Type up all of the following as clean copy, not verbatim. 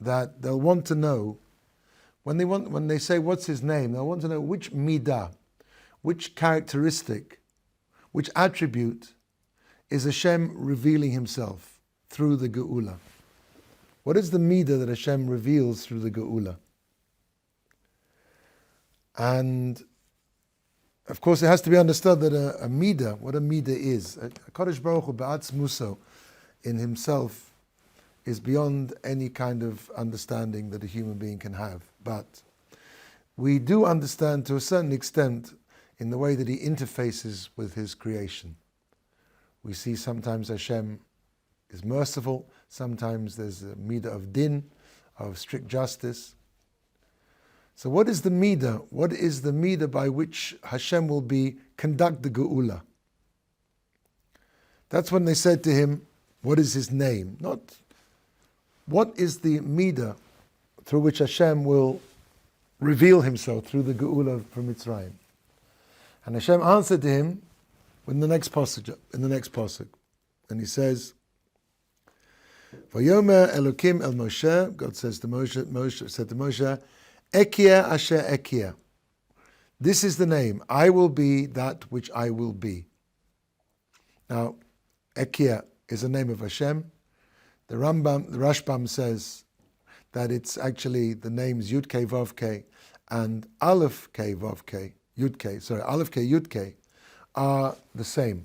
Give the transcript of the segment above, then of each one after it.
that they'll want to know, when they say what's his name, they'll want to know which midah, which characteristic, which attribute is Hashem revealing himself through the Geula. What is the midah that Hashem reveals through the Geula? And of course, it has to be understood that a midah, what a midah is, a Kadosh Baruch Hu Ba'atz Muso, in himself, is beyond any kind of understanding that a human being can have. But we do understand to a certain extent in the way that he interfaces with his creation. We see sometimes Hashem is merciful, sometimes there's a midah of din, of strict justice. So what is the midah? What is the midah by which Hashem will conduct the Geula? That's when they said to him, what is his name? Not what is the midah through which Hashem will reveal himself through the Geula from Mitzrayim. And Hashem answered to him in the next pasuk, and he says, Vayomer Elokim el Moshe, God says to Moshe said to Moshe, Ekia asher Ekia. This is the name. I will be that which I will be. Now, Ekia is a name of Hashem. The Rashbam says that it's actually the names Yud Kei Vav Kei and Aleph Kei Vav Kei, Aleph Kei Yud Kei are the same.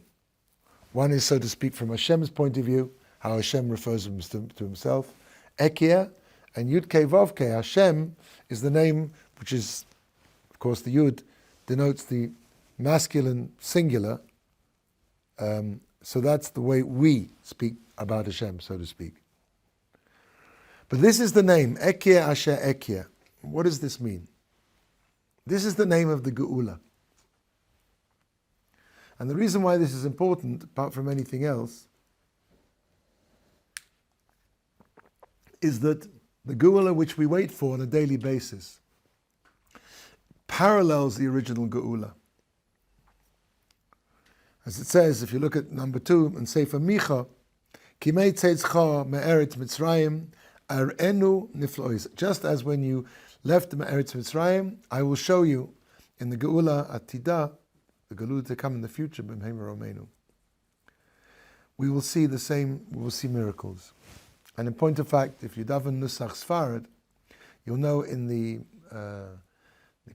One is, so to speak, from Hashem's point of view, how Hashem refers to himself, Ekia, and Yud Kei Vav Kei, Hashem is the name which is, of course, the Yud denotes the masculine singular, so that's the way we speak about Hashem, so to speak. But this is the name, Ekia Asher Ekia. What does this mean? This is the name of the Geula. And the reason why this is important, apart from anything else, is that the Geula which we wait for on a daily basis parallels the original Geula. As it says, if you look at number 2 in Sefer Micha, Kimei tzeitzcha me'eretz Mitzrayim arenu niflois. Just as when you left the Me'eretz Mitzrayim, I will show you in the Geula Atidah, the Geula to come in the future, B'mheim Romenu. We will see the same, we will see miracles. And in point of fact, if you daven Nusach Sfarad, you'll know in the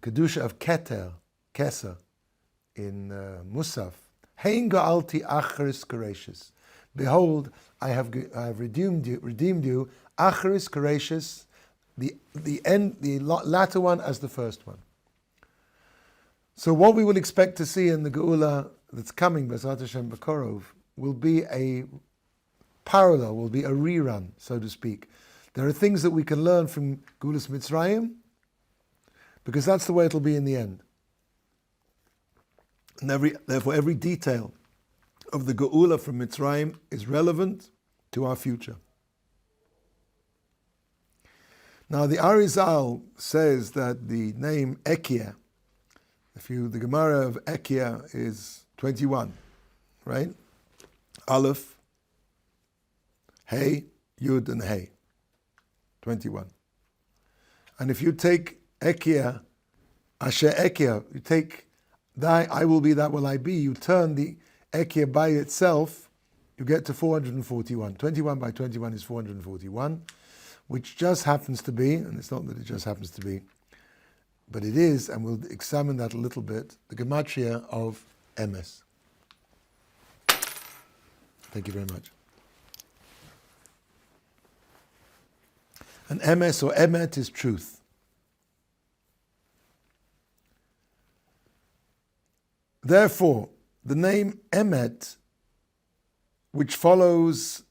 Kedusha of Keser, in Musaf, Hein ga'alti acharis kareishis. Behold, I have redeemed you, acharis kareishis, the latter one as the first one. So what we will expect to see in the Geula that's coming, B'ezrat Hashem B'korov, will be a parallel, will be a rerun, so to speak. There are things that we can learn from Geulas Mitzrayim, because that's the way it'll be in the end. And therefore every detail of the Geula from Mitzrayim is relevant to our future. Now the Arizal says that the name Ekia, the Gemara of Ekia is 21, right? Aleph, Hey, Yud, and Hey. 21. And if you take Ekia, Asher Ekia, you take that, I will be, that will I be, you turn the Ekia by itself, you get to 441. 21 by 21 is 441, which just happens to be, and it's not that it just happens to be, but it is, and we'll examine that a little bit, the gematria of Emes. Thank you very much. And Emes or Emet is truth. Therefore, the name Emet, which follows,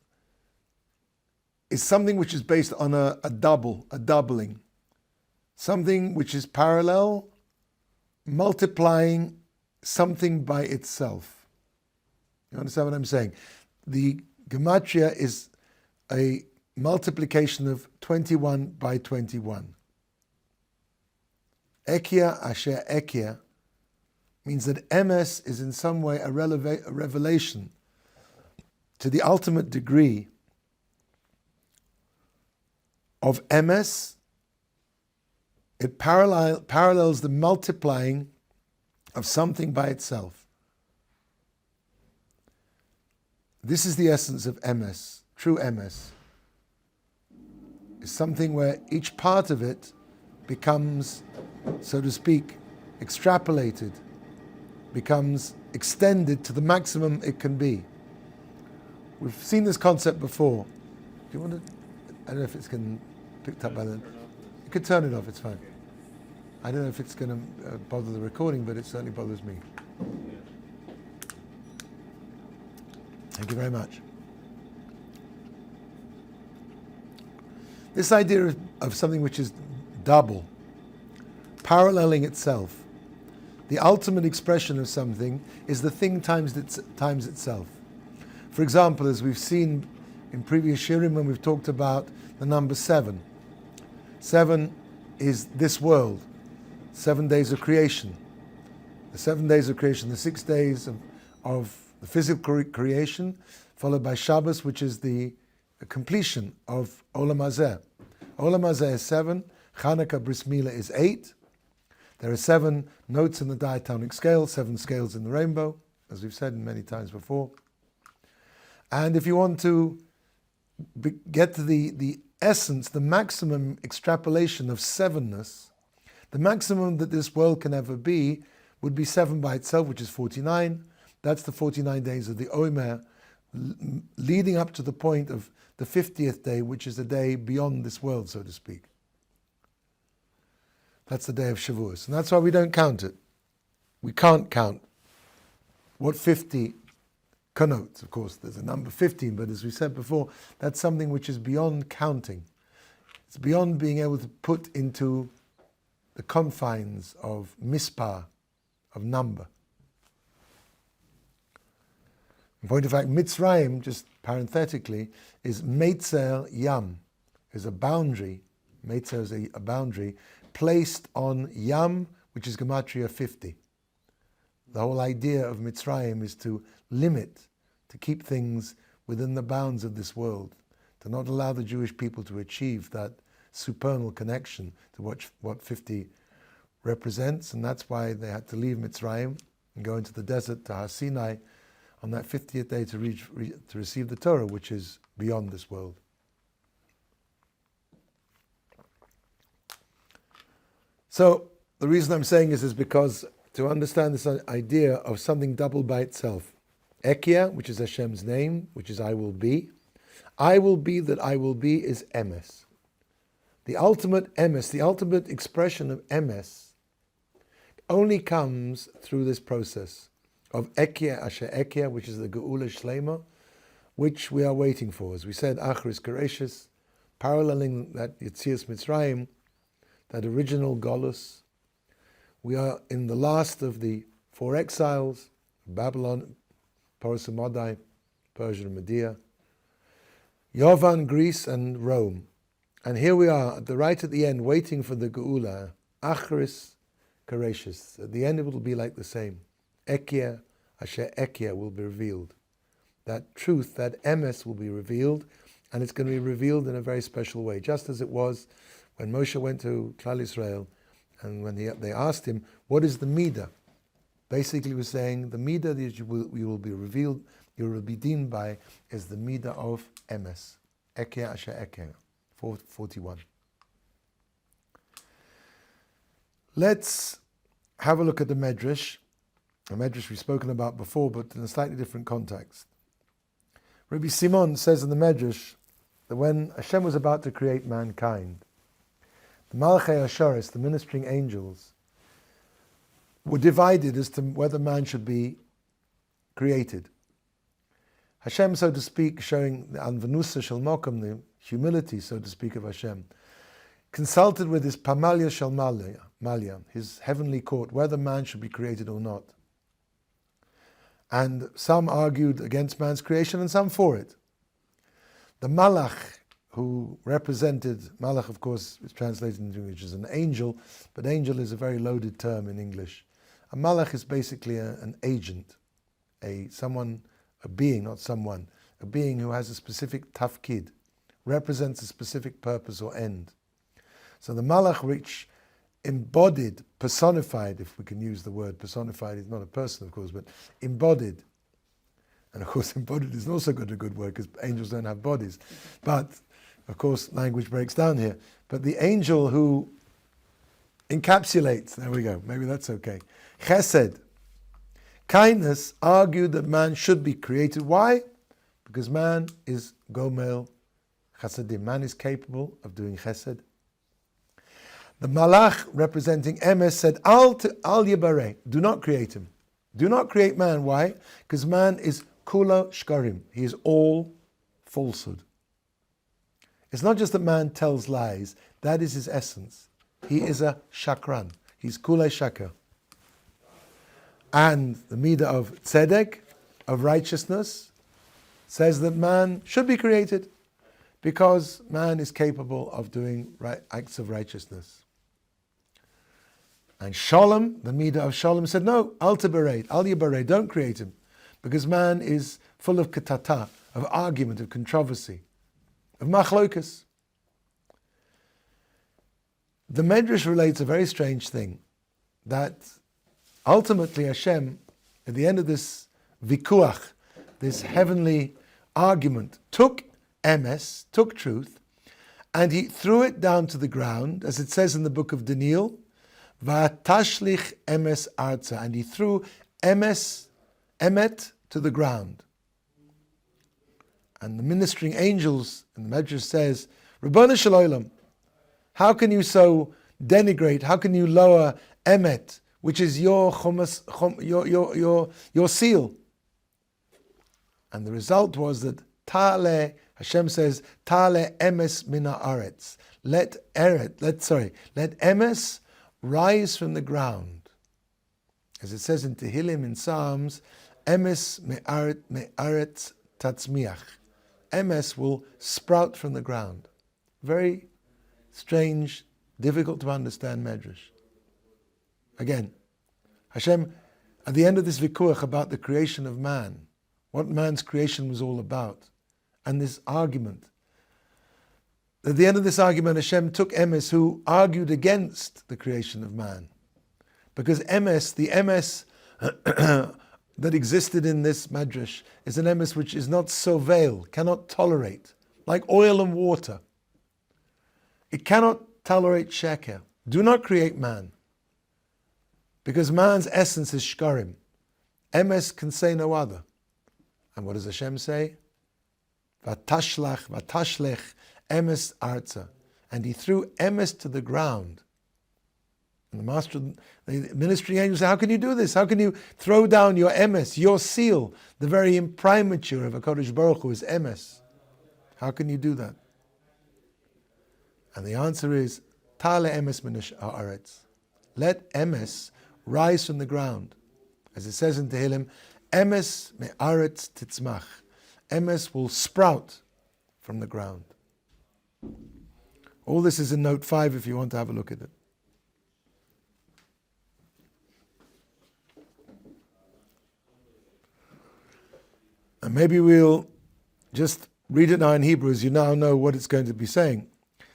is something which is based on a doubling. Something which is parallel, multiplying something by itself. You understand what I'm saying? The gematria is a multiplication of 21 by 21. Ekia asher Ekia means that Emes is in some way a revelation to the ultimate degree of emes, it parallels the multiplying of something by itself. This is the essence of emes, true emes. It's something where each part of it becomes, so to speak, extrapolated, becomes extended to the maximum it can be. We've seen this concept before. Do you want to, I don't know if it's going to picked up by the, you could turn it off, it's fine. I don't know if it's going to bother the recording, but it certainly bothers me. Thank you very much. This idea of something which is double, paralleling itself, the ultimate expression of something is the thing times itself. For example, as we've seen in previous shirim when we've talked about the number 7. 7 is this world, 7 days of creation. The 7 days of creation, the 6 days of the physical creation, followed by Shabbos, which is the completion of Olam Hazeh. Olam Hazeh is 7, Chanukah Bris Milah is 8. There are 7 notes in the diatonic scale, 7 scales in the rainbow, as we've said many times before. And if you want to get to the essence, the maximum extrapolation of 7ness, the maximum that this world can ever be would be 7 by itself, which is 49. That's the 49 days of the Omer, leading up to the point of the 50th day, which is a day beyond this world, so to speak. That's the day of Shavuos. And that's why we don't count it. We can't count what 50 connotes. Of course, there's a number 15, but as we said before, that's something which is beyond counting. It's beyond being able to put into the confines of mispar, of number. In point of fact, Mitzrayim, just parenthetically, is Meitzer Yam, is a boundary. Meitzer is a boundary placed on Yam, which is Gematria 50. The whole idea of Mitzrayim is to limit, to keep things within the bounds of this world, to not allow the Jewish people to achieve that supernal connection to what 50 represents, and that's why they had to leave Mitzrayim and go into the desert to Har Sinai on that 50th day to receive the Torah, which is beyond this world. So the reason I'm saying this is because to understand this idea of something double by itself, Ekia, which is Hashem's name, which is I will be that I will be is emes. The ultimate emes, the ultimate expression of emes, only comes through this process of Ekia Asher Ekia, which is the Geula Shlema, which we are waiting for. As we said, Achris Kereishis, paralleling that Yetzias Mitzrayim, that original Golus. We are in the last of the 4 exiles, Babylon, Porus and Madai, Persia and Media, Yovan, Greece and Rome. And here we are, right at the end, waiting for the Geula, Achris Kereishis. At the end it will be like the same. Ekia, Asher Ekia will be revealed. That truth, that emes will be revealed, and it's going to be revealed in a very special way, just as it was when Moshe went to Klal Yisrael, and when they asked him, what is the midah? Basically he was saying, the midah that you will be revealed, you will be deemed by, is the midah of emes. Ekia Asher Ekia, 41. Let's have a look at the Medrash. A Medrash we've spoken about before, but in a slightly different context. Rabbi Simon says in the Medrash that when Hashem was about to create mankind, the Malachei Asharis, the ministering angels, were divided as to whether man should be created. Hashem, so to speak, showing the Anvanusa Shel Mokum, the humility, so to speak, of Hashem, consulted with his Pamalia Shel Malia, his heavenly court, whether man should be created or not. And some argued against man's creation and some for it. The Malach, who represented, Malach of course is translated into English as an angel, but angel is a very loaded term in English. A Malach is basically an agent, a being who has a specific tafkid, represents a specific purpose or end. So the Malach, which embodied, personified, if we can use the word personified, is not a person, of course, but embodied. And of course, embodied is also got a good word because angels don't have bodies. But, of course, language breaks down here. But the angel who encapsulates, there we go, maybe that's okay. Chesed, kindness, argued that man should be created. Why? Because man is gomel chasadim. Man is capable of doing chesed. The Malach, representing Emes, said, Al Yibare, do not create him. Do not create man. Why? Because man is kula shkarim. He is all falsehood. It's not just that man tells lies. That is his essence. He is a shakran. He's kula shakar. And the midah of tzedek, of righteousness, says that man should be created because man is capable of doing acts of righteousness. And Shalom, the midah of Shalom, said, no, al yibarei, don't create him, because man is full of katata, of argument, of controversy, of machlokas. The Medrash relates a very strange thing, that ultimately Hashem, at the end of this vikuach, this heavenly argument, took emes, took truth, and he threw it down to the ground, as it says in the book of Daniel, V'atashlich emes arza, and he threw emet to the ground. And the ministering angels, and the Medrash says, Rabbanu shel olam, how can you so denigrate, how can you lower emet, which is your chumas, your seal? And the result was that Ta'ale, Hashem says, Ta'ale emes mina aretz. Let emes rise from the ground. As it says in Tehillim, in Psalms, emes me'aretz tatzmiach. Emes will sprout from the ground. Very strange, difficult to understand Medrash. Again, Hashem, at the end of this vikuach about the creation of man, what man's creation was all about, and this argument. At the end of this argument, Hashem took Emes, who argued against the creation of man. Because Emes, the Emes that existed in this Medrash, is an Emes which is not soveil, cannot tolerate, like oil and water. It cannot tolerate sheker. Do not create man. Because man's essence is shkarim. Emes can say no other. And what does Hashem say? Vatashlech emes arza. And he threw emes to the ground. And the master, the ministering angel said, how can you do this? How can you throw down your emes, your seal? The very imprimatur of HaKadosh Baruch Hu is emes. How can you do that? And the answer is, Ta'ale emes minish ha'aretz. Let emes rise from the ground. As it says in Tehillim, emes me'aretz titzmach. Emes will sprout from the ground. All this is in note 5 if you want to have a look at it. And maybe we'll just read it now in Hebrew, as you now know what it's going to be saying.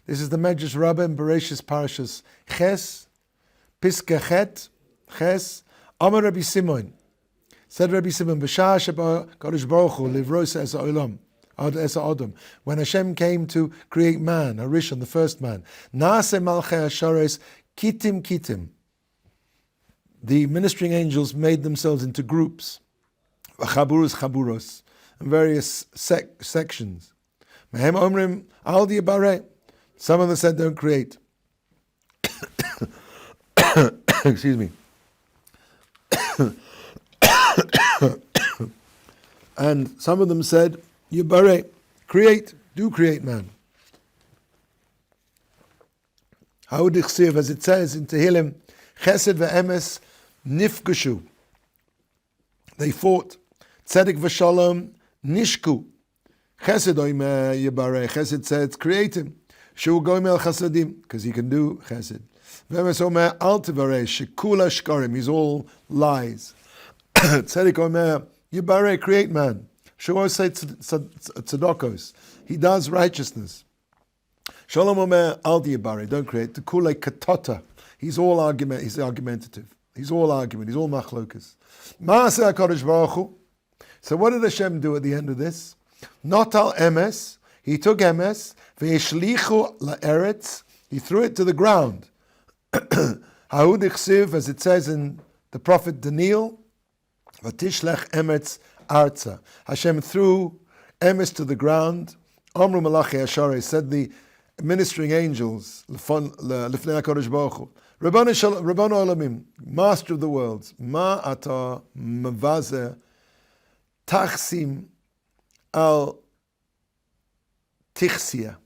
This is the Medrash Rabbah in Bereshis Parashas Ches, Piska Chet, Ches, Amar Rabbi Simon. Said Rabbi Simon, B'shah sheba Kadosh Baruch Hu livros es ha'olam, es ha'adam. When Hashem came to create man, Harishon, the first man, Naaseh malchei ha'shares kitim kitim. The ministering angels made themselves into groups, chaburos chaburos, and various sections. Mehem omrim al di'bareh. Some of them said don't create. Excuse me. And some of them said, Yibare, create, do create man. How would it say, as it says in Tehillim, Chesed ve'emes nifkushu. They fought. Tzedek v'shalom nishku. Chesed oime Yibare. Chesed said, create him. Shu goim el chasadim, because he can do chesed. Ve'emes omer al tivarei, shekula shkarim. He's all lies. Tzedek omer Yibare, create man. Shemot say tzedakos. He does righteousness. Shalom omer al diyabare, don't create. Tekule katota. He's all argument. He's argumentative. He's all argument. He's all machlokas. Maaseh HaKadosh Baruch Hu. So what did Hashem do at the end of this? Not al emes. He took emes. Ve'eshlichu la'eretz. He threw it to the ground. Ha'ud ichsiv, as it says in the prophet Daniel, Vatishlech emetz arza. Hashem threw emes to the ground. Amru malachi Asharei, said the ministering angels, Lifnei HaKadosh Baruch Hu, Rabbanu Olamim, Master of the worlds, Ma ata mavazer tachsim al tichsia.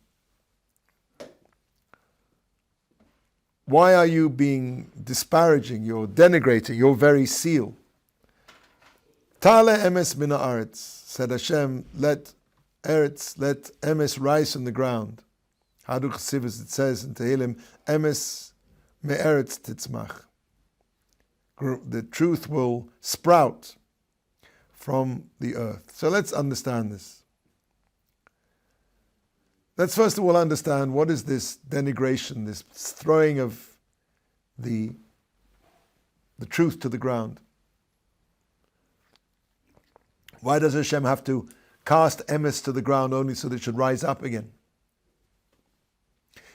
Why are you being disparaging? You're denigrating your very seal. Tale emes min haaretz, said Hashem, let emes rise from the ground. Hadu chesiv, as it says in Tehillim, emes me'eretz titzmach. The truth will sprout from the earth. So let's understand this. Let's first of all understand what is this denigration, this throwing of the truth to the ground. Why does Hashem have to cast emes to the ground only so that it should rise up again?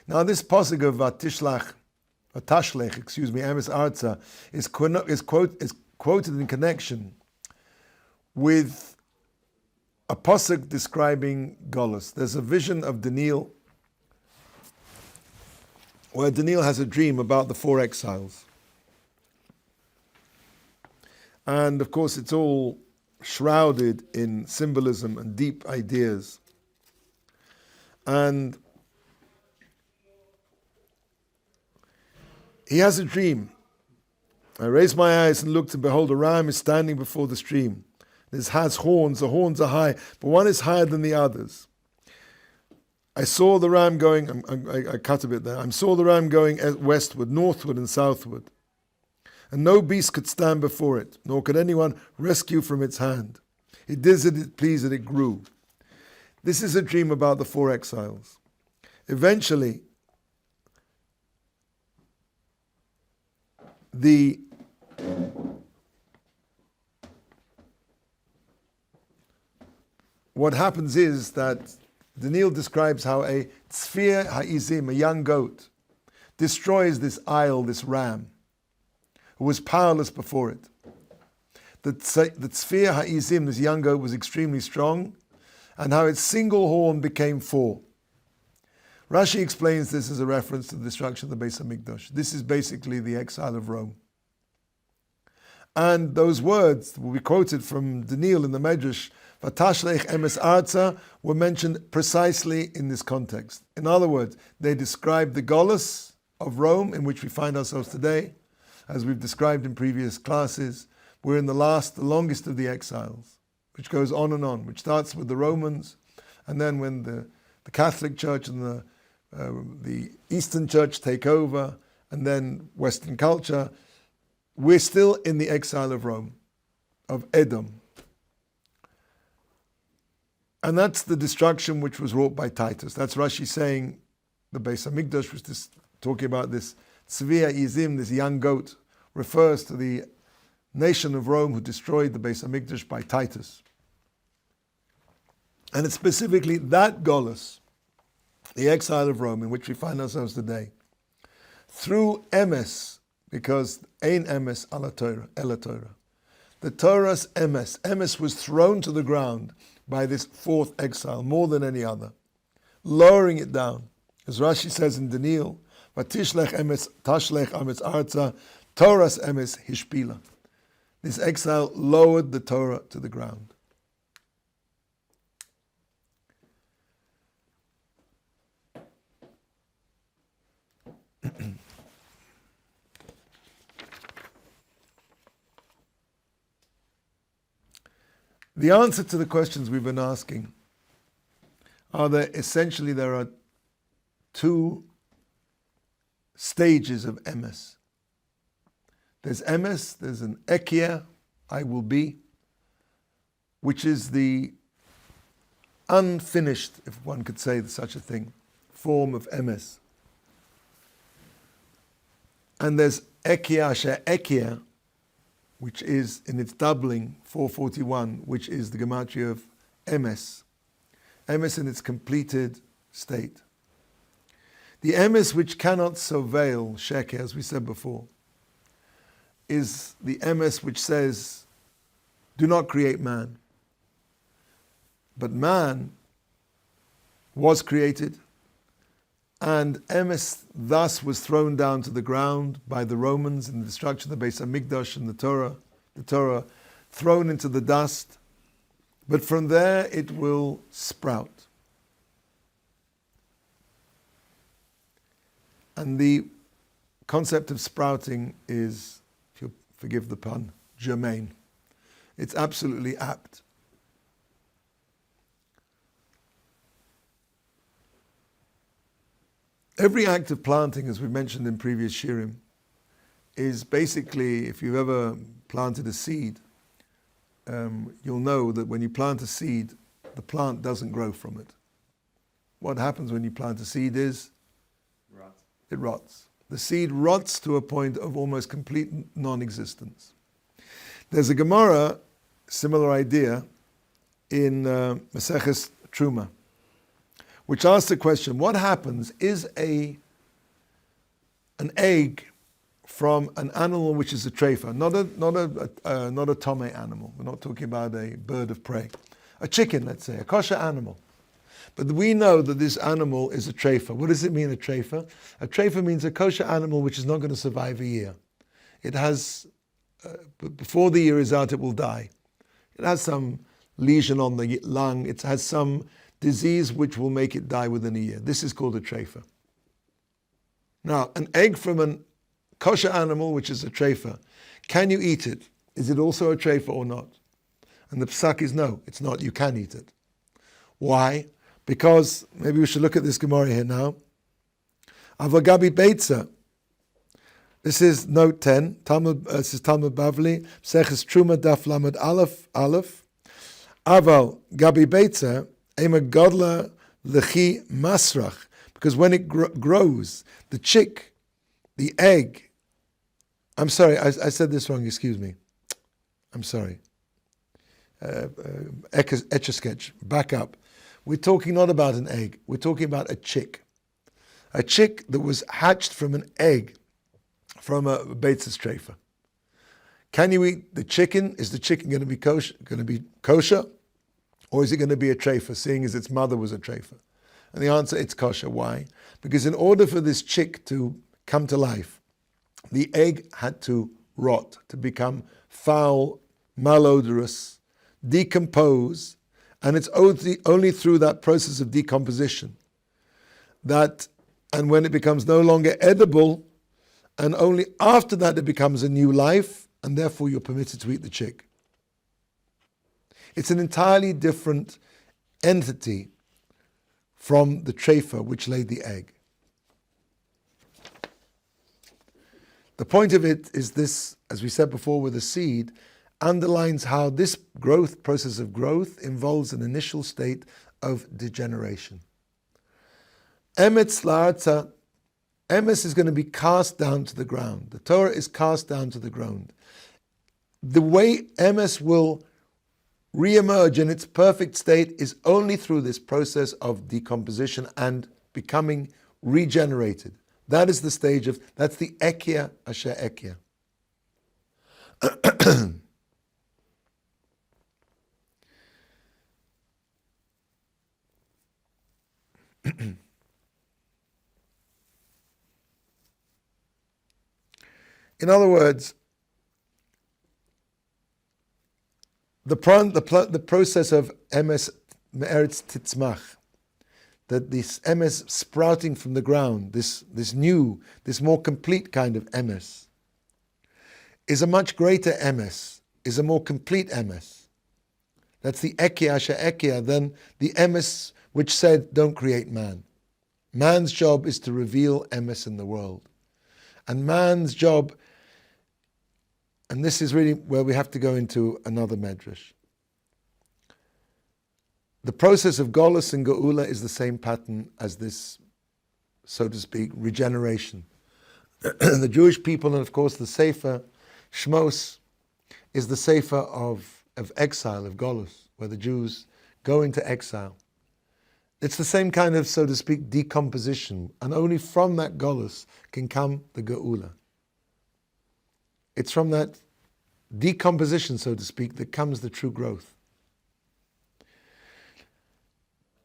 Now this pasuk of Vatishlech, emes arza, is quoted in connection with a pasuk describing Golus. There's a vision of Daniel where Daniel has a dream about the 4 exiles. And of course it's all shrouded in symbolism and deep ideas. And he has a dream. I raised my eyes and looked, and behold, a ram is standing before the stream. This has horns, the horns are high, but one is higher than the others. I saw the ram going, I cut a bit there, I saw the ram going westward, northward and southward. And no beast could stand before it, nor could anyone rescue from its hand. It did as it pleased, and it grew. This is a dream about the 4 exiles. Eventually, what happens is that Daniel describes how a tzfir ha'izim, a young goat, destroys this isle, this ram, who was powerless before it. The tzfir ha'izim, this young goat, was extremely strong, and how its single horn became 4. Rashi explains this as a reference to the destruction of the Beis HaMikdash. This is basically the exile of Rome. And those words will be quoted from Daniel in the Medrash, Vatashlech emes arza, were mentioned precisely in this context. In other words, they describe the Golus of Rome, in which we find ourselves today. As we've described in previous classes, we're in the longest of the exiles, which goes on, which starts with the Romans, and then when the Catholic Church and the Eastern Church take over, and then Western culture, we're still in the exile of Rome, of Edom. And that's the destruction which was wrought by Titus. That's Rashi saying the Beis HaMikdash was talking about this Tzvi Izim, this young goat, refers to the nation of Rome who destroyed the Beis HaMikdash by Titus. And it's specifically that Golus, the exile of Rome, in which we find ourselves today, through emes, because ein emes ala Torah, ela Torah. The Torah's emes. Emes was thrown to the ground by this 4th exile, more than any other, lowering it down. As Rashi says in Daniel, Vatishlech emes tashlech emes arza, Torah's emes hishpila. This exile lowered the Torah to the ground. The answer to the questions we've been asking are that essentially there are 2 stages of emes. There's emes, there's an ekia, I will be, which is the unfinished, if one could say such a thing, form of emes. And there's ekia asher ekia, which is in its doubling 441, which is the gematria of emes. Emes in its completed state. The emes which cannot surveil sheker, as we said before, is the emes which says, do not create man. But man was created, and emes thus was thrown down to the ground by the Romans in the destruction of the Beis Hamikdash and the Torah, thrown into the dust. But from there it will sprout. And the concept of sprouting is, if you forgive the pun, germane. It's absolutely apt. Every act of planting, as we mentioned in previous shirim, is basically, if you've ever planted a seed, you'll know that when you plant a seed, the plant doesn't grow from it. What happens when you plant a seed is it rots. The seed rots to a point of almost complete non-existence. There's a Gemara, similar idea, in Maseches Truma, which asks the question, what happens, is an egg from an animal which is a treifa, not a tome animal, we're not talking about a bird of prey, a chicken, let's say, a kosher animal. But we know that this animal is a treifa. What does it mean, a treifa? A treifa means a kosher animal which is not going to survive a year. It has, before the year is out, it will die. It has some lesion on the lung. It has some disease which will make it die within a year. This is called a treifa. Now, an egg from a kosher animal, which is a treifa, can you eat it? Is it also a treifa or not? And the psak is no, it's not. You can eat it. Why? Because, maybe we should look at this Gemara here now. Avagabi Beitza. This is note 10. This is Talmud Bavli. Seches Truma Daf Lamed Aleph. Aval Gabi Beitza. Ema Godla Lechi Masrach. Because when it grows, the chick, the egg. I'm sorry, I said this wrong, excuse me. I'm sorry. Etch a sketch. Back up. We're talking not about an egg. We're talking about a chick. A chick that was hatched from an egg from a Beitzah treifa. Can you eat the chicken? Is the chicken going to be kosher? Or is it going to be a treifa, seeing as its mother was a treifa? And the answer, it's kosher. Why? Because in order for this chick to come to life, the egg had to rot, to become foul, malodorous, decompose, and it's only through that process of decomposition that, and when it becomes no longer edible, and only after that it becomes a new life, and therefore you're permitted to eat the chick. It's an entirely different entity from the treifa which laid the egg. The point of it is this, as we said before with the seed, underlines how this process of growth involves an initial state of degeneration. Emetz la'arza, emes is going to be cast down to the ground. The Torah is cast down to the ground. The way emes will re-emerge in its perfect state is only through this process of decomposition and becoming regenerated. That is the stage of, that's the ekia asher ekia. In other words, the process of emes me'eretz titzmach, that this emes sprouting from the ground, this more complete kind of emes, is a much greater emes, is a more complete emes. That's the ekia asher ekia than the emes which said, don't create man. Man's job is to reveal emes in the world. And man's job, and this is really where we have to go into another medrash. The process of Golus and Geula is the same pattern as this, so to speak, regeneration. The Jewish people, and of course the Sefer Shmos, is the Sefer of exile, of Golus, where the Jews go into exile. It's the same kind of, so to speak, decomposition, and only from that Golus can come the Geula. It's from that decomposition, so to speak, that comes the true growth.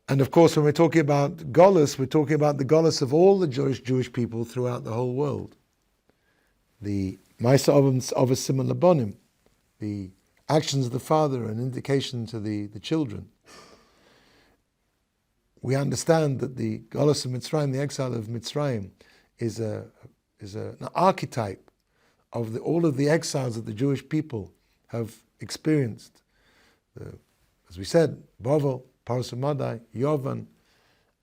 And of course, when we're talking about Golus, we're talking about the Golus of all the Jewish people throughout the whole world. The Ma'aseh of a Simon Labonim, the actions of the father, an indication to the children. We understand that the Golus of Mitzrayim, the exile of Mitzrayim, is an archetype of all of the exiles that the Jewish people have experienced. As we said, Bavel, Paras Madai, Yovan,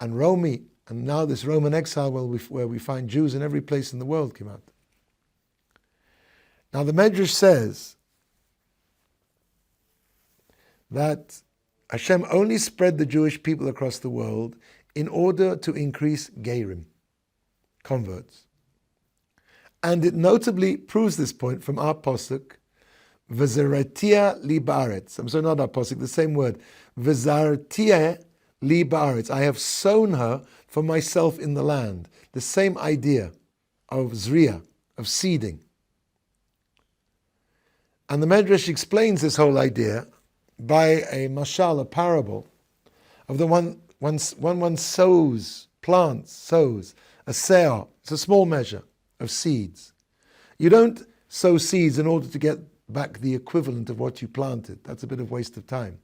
and Romi, and now this Roman exile where we find Jews in every place in the world came out. Now the Medrash says that Hashem only spread the Jewish people across the world in order to increase Gerim, converts. And it notably proves this point from our Pasuk, V'zaratia li ba'aretz. I'm sorry, not our Pasuk, the same word. V'zaratia li ba'aretz. I have sown her for myself in the land. The same idea of zriya, of seeding. And the Medrash explains this whole idea by a mashal, a parable, of the one sows, plants, a seah. It's a small measure of seeds. You don't sow seeds in order to get back the equivalent of what you planted. That's a bit of waste of time.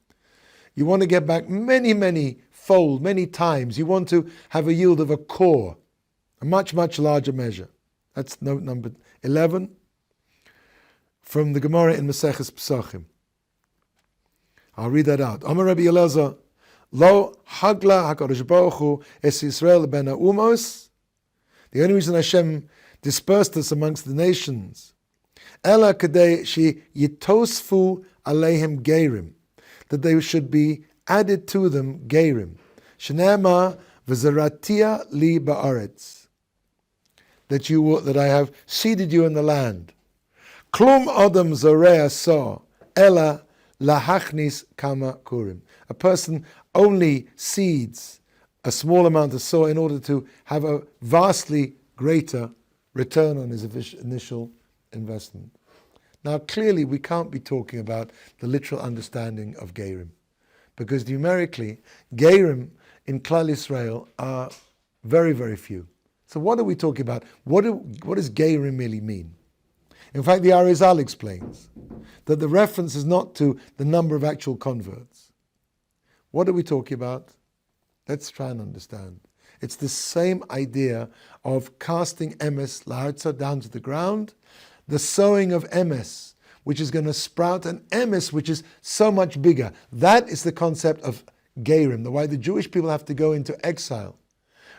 You want to get back many fold, many times. You want to have a yield of a core, a much larger measure. That's note number 11 from the Gemara in Maseches Pesachim. I'll read that out. Amar Rabbi Elazar, Lo hagla HaKadosh Baruch Hu es Yisrael ben ha'umos. The only reason Hashem dispersed us amongst the nations, Ela kadei she yitosfu aleihim gerim, that they should be added to them gerim. Shenema v'zaratia li ba'aretz, that I have seeded you in the land. Klum adam zorea sa ela lahachnis kama kurim. A person only seeds a small amount of soil in order to have a vastly greater return on his initial investment. Now clearly we can't be talking about the literal understanding of Gerim, because numerically Gerim in Klal Yisrael are very few. So what are we talking about? What does Gerim really mean? In fact, the Arizal explains that the reference is not to the number of actual converts. What are we talking about? Let's try and understand. It's the same idea of casting emes la'arza, down to the ground, the sowing of emes, which is going to sprout an emes which is so much bigger. That is the concept of Gerim, the why the Jewish people have to go into exile.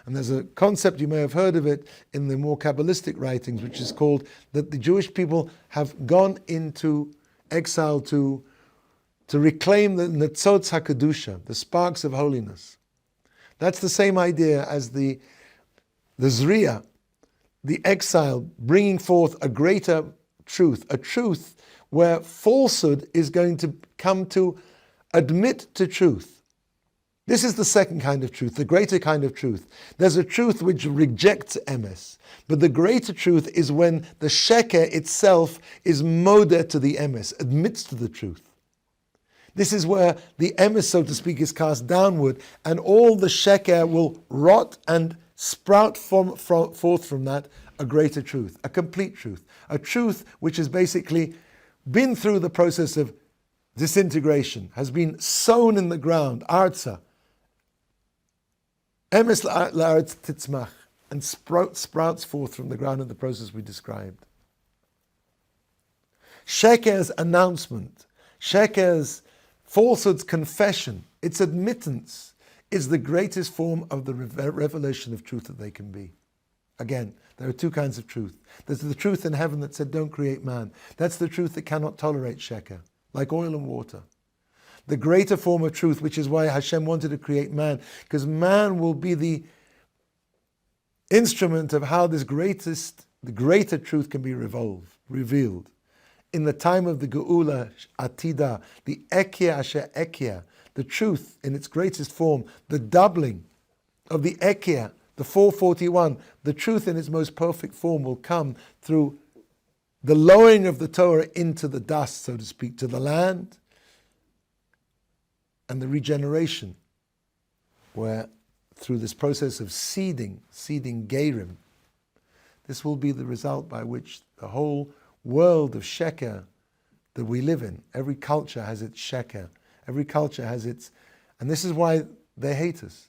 And there's a concept, you may have heard of it in the more Kabbalistic writings, which is called that the Jewish people have gone into exile to reclaim the Netzotz HaKedusha, the sparks of holiness. That's the same idea as the Zriya, the exile, bringing forth a greater truth, a truth where falsehood is going to come to admit to truth. This is the second kind of truth, the greater kind of truth. There's a truth which rejects emes, but the greater truth is when the sheker itself is modeh to the emes, admits to the truth. This is where the emes, so to speak, is cast downward, and all the sheker will rot and sprout forth from that a greater truth, a complete truth, a truth which has basically been through the process of disintegration, has been sown in the ground, arza, emes la'aretz titzmach, and sprouts forth from the ground in the process we described. Sheker's announcement, Sheker's falsehood's confession, its admittance, is the greatest form of the revelation of truth that they can be. Again, there are two kinds of truth. There's the truth in heaven that said, don't create man. That's the truth that cannot tolerate sheker, like oil and water. the greater form of truth, which is why Hashem wanted to create man, because man will be the instrument of how the greater truth can be revealed. In the time of the Geula Atida, the Ekia Asher Ekia, the truth in its greatest form, the doubling of the Ekia, the 441, the truth in its most perfect form will come through the lowering of the Torah into the dust, so to speak, to the land, and the regeneration, where through this process of seeding Gerim, this will be the result by which the whole world of Sheker that we live in, every culture has its Sheker, every culture has its, and this is why they hate us,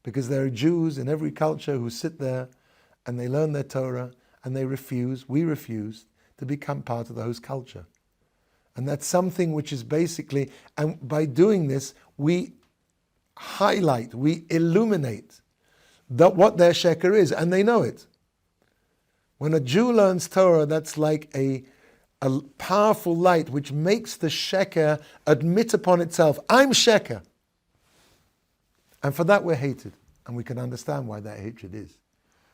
because there are Jews in every culture who sit there and they learn their Torah and we refuse to become part of the host culture. And that's something which is basically, and by doing this, we highlight, we illuminate what their sheker is, and they know it. When a Jew learns Torah, that's like a powerful light which makes the sheker admit upon itself, I'm sheker. And for that we're hated. And we can understand why that hatred is.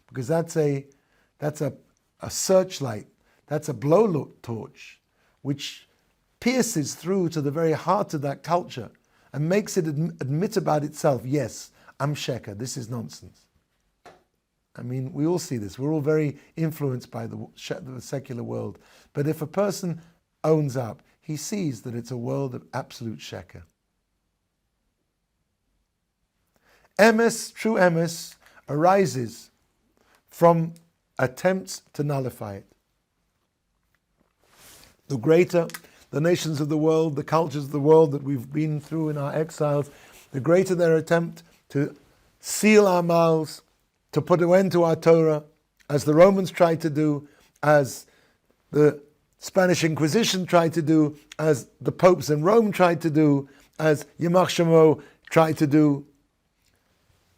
Because that's a searchlight, that's a blowtorch, which pierces through to the very heart of that culture and makes it admit about itself, yes, I'm sheker, this is nonsense. I mean, we all see this. We're all very influenced by the secular world. But if a person owns up, he sees that it's a world of absolute sheker. Emes, true emes, arises from attempts to nullify it. The greater the nations of the world, the cultures of the world that we've been through in our exiles, the greater their attempt to seal our mouths, to put an end to our Torah, as the Romans tried to do, as the Spanish Inquisition tried to do, as the popes in Rome tried to do, as Yamach Shemot tried to do.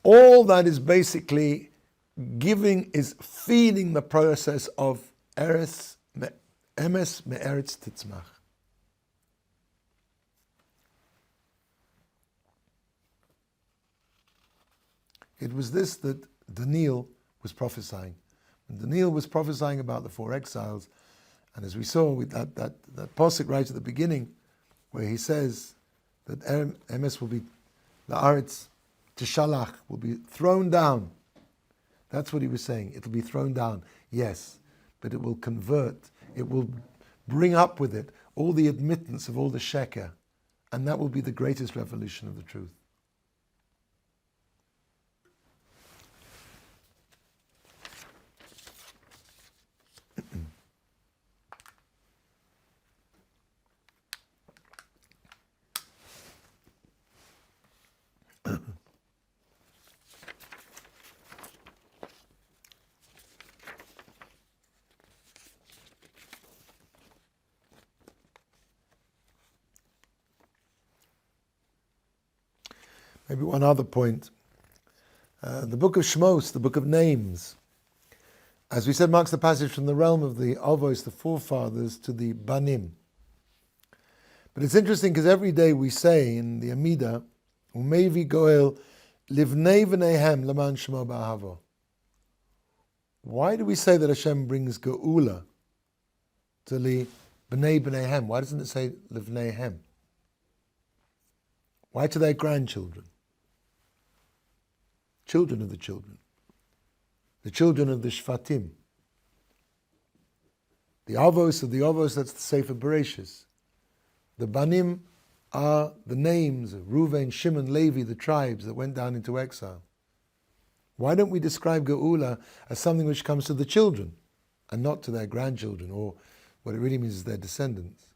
All that is basically feeding the process of emes me'eretz titzmach. It was this that Daniel was prophesying. When Daniel was prophesying about the 4 exiles, and as we saw with that Paysach right at the beginning, where he says that emes will be, the Aretz Tishalach will be thrown down. That's what he was saying. It'll be thrown down, yes, but it will convert. It will bring up with it all the admittance of all the sheker, and that will be the greatest revolution of the truth. Maybe one other point. The book of Shemot, the book of names, as we said, marks the passage from the realm of the Avos, the forefathers, to the Banim. But it's interesting because every day we say in the Amidah, Umevi Goel Livnei V'neihem Laman Shemo Ba'ahavo. Why do we say that Hashem brings Geula to Li B'nei B'neihem? Why doesn't it say Livneihem? Why to their grandchildren? Children of the children of the Shvatim. The Avos of the Avos, that's the Sefer Bereshis. The Banim are the names of Reuven, Shimon, Levi, the tribes that went down into exile. Why don't we describe Geula as something which comes to the children and not to their grandchildren, or what it really means is their descendants?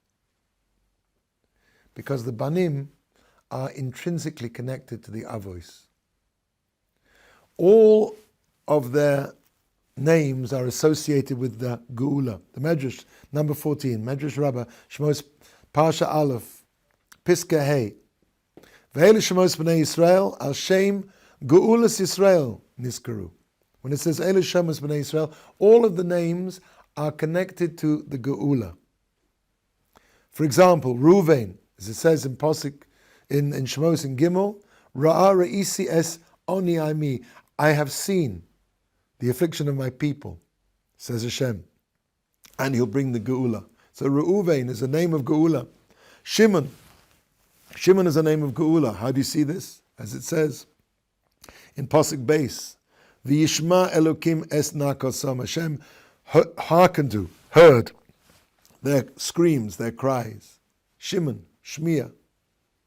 Because the Banim are intrinsically connected to the Avos. All of their names are associated with the Geula. The Medrash, number 14, Medrash Rabbah, Shemos Parsha Aleph, Piska Hey. Ve'elu Shemos B'nei Yisrael, Al Shem Geulas Yisrael Niskaru. When it says Elu Shemos B'nei Yisrael, all of the names are connected to the Geula. For example, Reuven, as it says in Paysach in Shemot in Gimel, Ra'a Re'isi es oni ami. I have seen the affliction of my people, says Hashem, and he'll bring the Geula. So Reuven is a name of Geula. Shimon is a name of Geula. How do you see this? As it says in Pasuk Beis, V'yishma Elokim es nakosam. Hashem hearkened to, heard their screams, their cries. Shimon, Shmiya,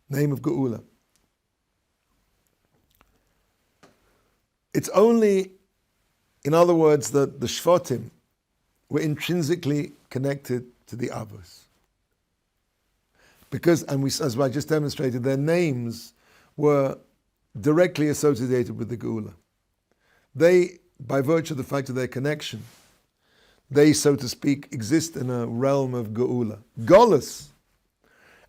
name of Geula. It's only, in other words, that the Shvatim were intrinsically connected to the Avos. Because, as I just demonstrated, their names were directly associated with the Geula. They, by virtue of the fact of their connection, they, so to speak, exist in a realm of Geula. Golus,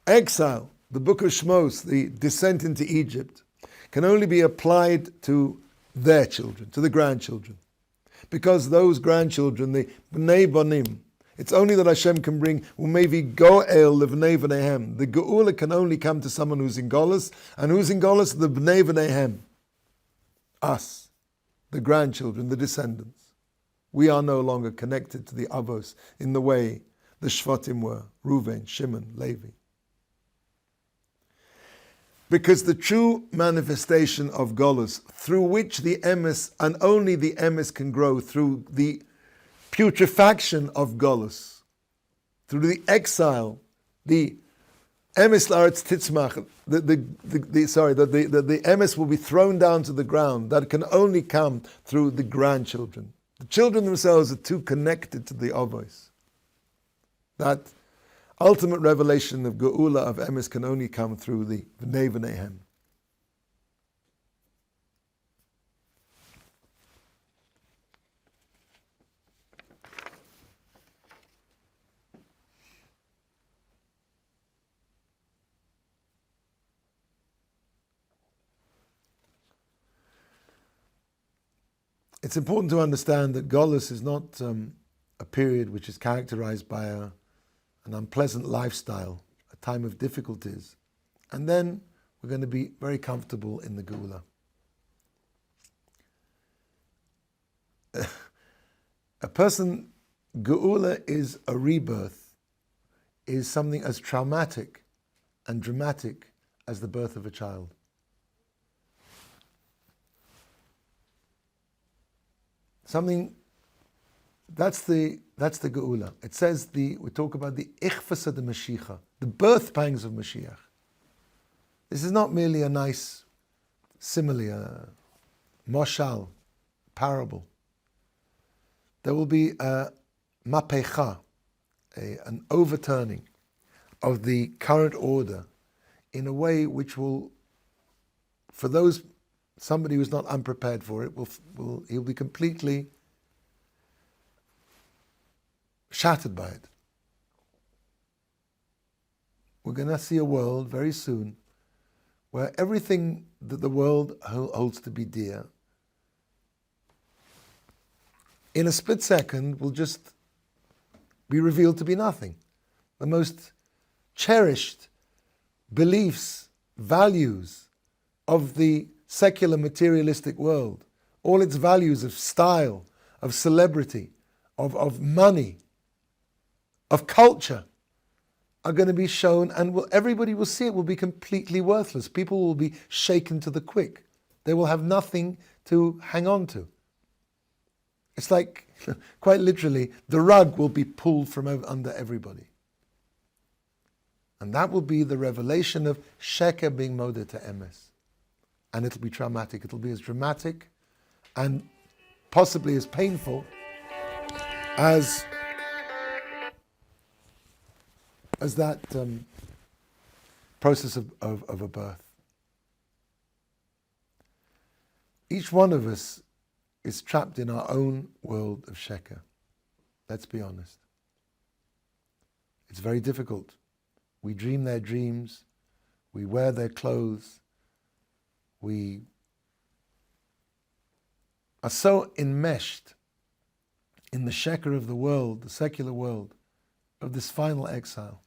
exile, the book of Shmos, the descent into Egypt, can only be applied to their children, to the grandchildren. Because those grandchildren, the Bnei Banim, it's only that Hashem can bring Umevi Goel Levnei V'neihem. The Geula can only come to someone who's in Golus, and who's in Golus? The Bnei V'neihem. Us, the grandchildren, the descendants. We are no longer connected to the Avos in the way the Shvatim were, Reuven, Shimon, Levi. Because the true manifestation of Golus, through which the emes, and only the emes can grow, through the putrefaction of Golus, through the exile, the emes la'aretz titzmach, the emes will be thrown down to the ground. That can only come through the grandchildren. The children themselves are too connected to the Avos. That ultimate revelation of Geula, of emes, can only come through the Bnei V'neihem. It's important to understand that Golus is not a period which is characterized by an unpleasant lifestyle, a time of difficulties, and then we're going to be very comfortable in the Geula. A person, Geula is a rebirth, is something as traumatic and dramatic as the birth of a child. Something, that's the Geula. It says we talk about the Ichvasa de Mashiach, the birth pangs of Mashiach. This is not merely a nice simile, a moshal, parable. There will be a mapecha, an overturning of the current order in a way which will, for somebody who's not unprepared for it, he'll be completely shattered by it. We're going to see a world very soon where everything that the world holds to be dear, in a split second, will just be revealed to be nothing. The most cherished beliefs, values of the secular materialistic world, all its values of style, of celebrity, of money, of culture, are going to be shown, and everybody will see it will be completely worthless. People will be shaken to the quick. They will have nothing to hang on to. It's like, quite literally, the rug will be pulled from under everybody. And that will be the revelation of Sheker being modeh to emes. And it'll be traumatic. It'll be as dramatic and possibly as painful as that process of a birth. Each one of us is trapped in our own world of Sheker. Let's be honest. It's very difficult. We dream their dreams. We wear their clothes. We are so enmeshed in the sheker of the world, the secular world, of this final exile,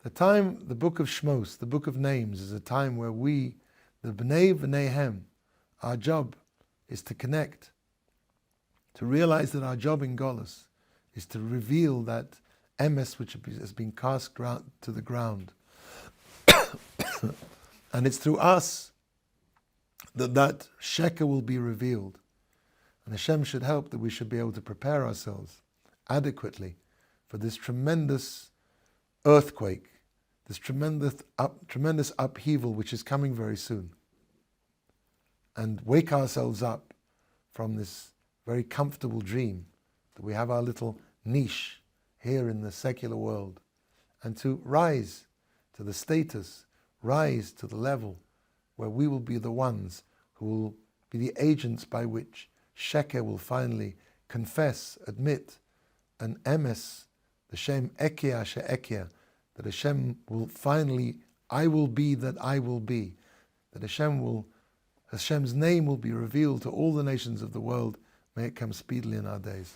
The time, the book of Shmos, the book of names, is a time where we, the B'nai V'neihem, our job is to connect, to realize that our job in Golus is to reveal that emes which has been cast to the ground. And it's through us that sheker will be revealed. And Hashem should help that we should be able to prepare ourselves adequately for this tremendous earthquake, this tremendous upheaval which is coming very soon. And wake ourselves up from this very comfortable dream that we have our little niche here in the secular world, and to rise to the status, rise to the level where we will be the ones who will be the agents by which sheker will finally confess, admit, an emes, the Shem Ekia She'ekia, that Hashem will finally, I will be that I will be, that Hashem's name will be revealed to all the nations of the world. May it come speedily in our days.